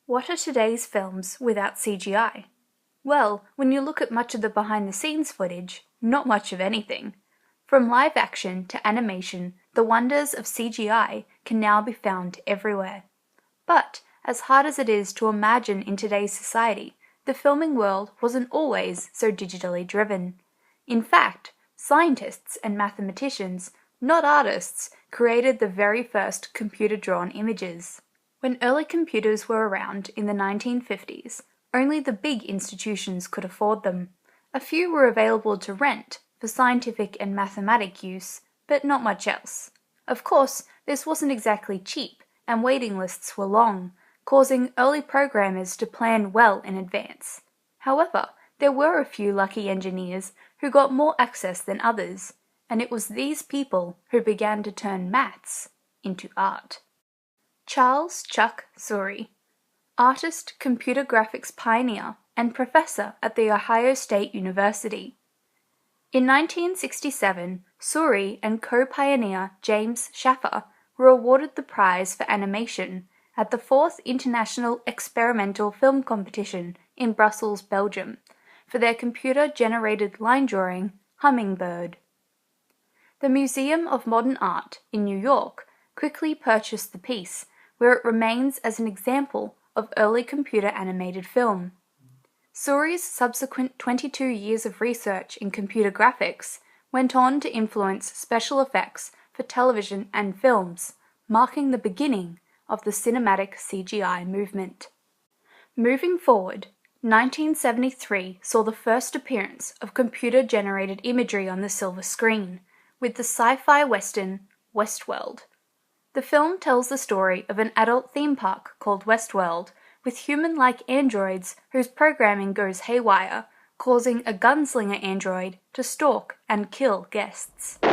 What are today's films without CGI? Well, when you look at much of the behind-the-scenes footage, not much of anything. From live action to animation, the wonders of CGI can now be found everywhere. But, as hard as it is to imagine in today's society, the filming world wasn't always so digitally driven. In fact, scientists and mathematicians, not artists, created the very first computer-drawn images. When early computers were around in the 1950s, only the big institutions could afford them. A few were available to rent for scientific and mathematic use, but not much else. Of course, this wasn't exactly cheap, and waiting lists were long, causing early programmers to plan well in advance. However, there were a few lucky engineers who got more access than others, and it was these people who began to turn maths into art. Charles Chuck Suri, artist, computer graphics pioneer, and professor at The Ohio State University. In 1967, Suri and co-pioneer James Schaffer were awarded the prize for animation at the 4th International Experimental Film Competition in Brussels, Belgium, for their computer-generated line drawing, Hummingbird. The Museum of Modern Art in New York quickly purchased the piece, where it remains as an example of early computer-animated film. Suri's subsequent 22 years of research in computer graphics went on to influence special effects for television and films, marking the beginning of the cinematic CGI movement. Moving forward, 1973 saw the first appearance of computer-generated imagery on the silver screen, with the sci-fi western Westworld. The film tells the story of an adult theme park called Westworld, with human-like androids whose programming goes haywire, causing a gunslinger android to stalk and kill guests. You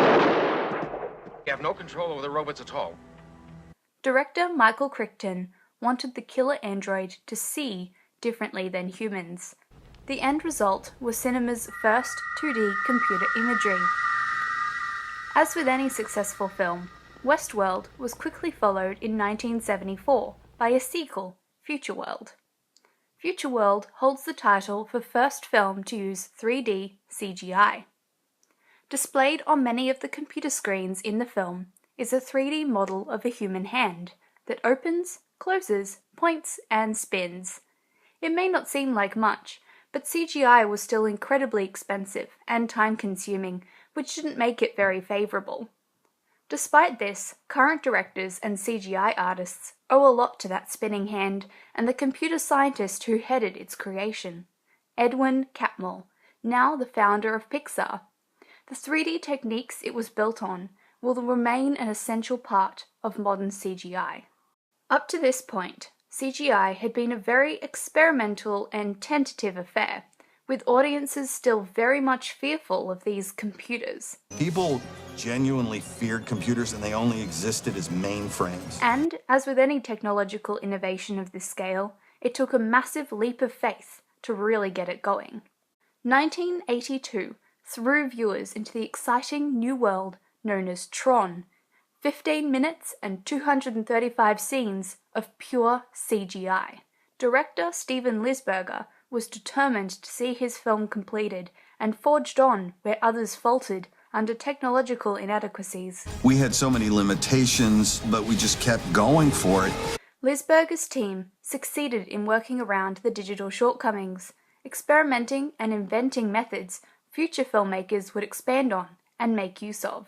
have no control over the robots at all. Director Michael Crichton wanted the killer android to see differently than humans. The end result was cinema's first 2D computer imagery. As with any successful film, Westworld was quickly followed in 1974 by a sequel, Future World. Future World holds the title for first film to use 3D CGI. Displayed on many of the computer screens in the film is a 3D model of a human hand that opens, closes, points, and spins. It may not seem like much, but CGI was still incredibly expensive and time-consuming, which didn't make it very favorable. Despite this, current directors and CGI artists owe a lot to that spinning hand and the computer scientist who headed its creation, Edwin Catmull, now the founder of Pixar. The 3D techniques it was built on will remain an essential part of modern CGI. Up to this point, CGI had been a very experimental and tentative affair, with audiences still very much fearful of these computers. People genuinely feared computers and they only existed as mainframes. And, as with any technological innovation of this scale, it took a massive leap of faith to really get it going. 1982 threw viewers into the exciting new world known as TRON, 15 minutes and 235 scenes of pure CGI. Director Steven Lisberger was determined to see his film completed and forged on where others faltered under technological inadequacies. We had so many limitations, but we just kept going for it. Lisberger's team succeeded in working around the digital shortcomings, experimenting and inventing methods future filmmakers would expand on and make use of.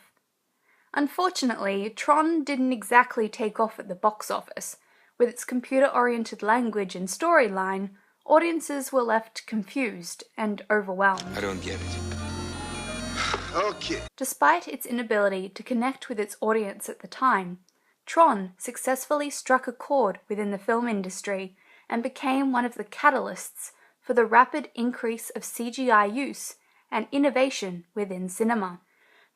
Unfortunately, TRON didn't exactly take off at the box office. With its computer-oriented language and storyline, audiences were left confused and overwhelmed. I don't get it. Okay. Despite its inability to connect with its audience at the time, TRON successfully struck a chord within the film industry and became one of the catalysts for the rapid increase of CGI use and innovation within cinema.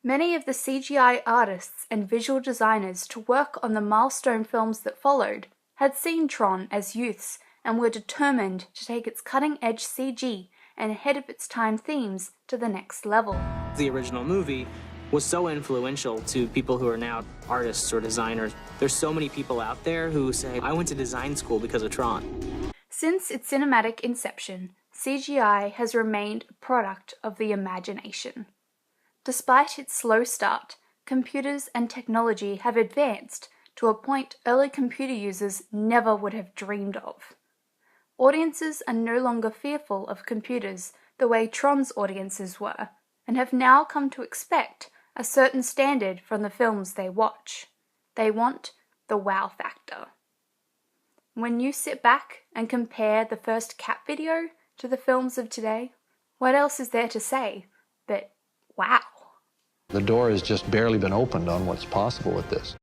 Many of the CGI artists and visual designers to work on the milestone films that followed had seen TRON as youths and were determined to take its cutting-edge CG and ahead of its time themes to the next level. The original movie was so influential to people who are now artists or designers. There's so many people out there who say, I went to design school because of TRON. Since its cinematic inception, CGI has remained a product of the imagination. Despite its slow start, computers and technology have advanced to a point early computer users never would have dreamed of. Audiences are no longer fearful of computers the way TRON's audiences were, and have now come to expect a certain standard from the films they watch. They want the wow factor. When you sit back and compare the first cat video to the films of today, what else is there to say but wow? The door has just barely been opened on what's possible with this.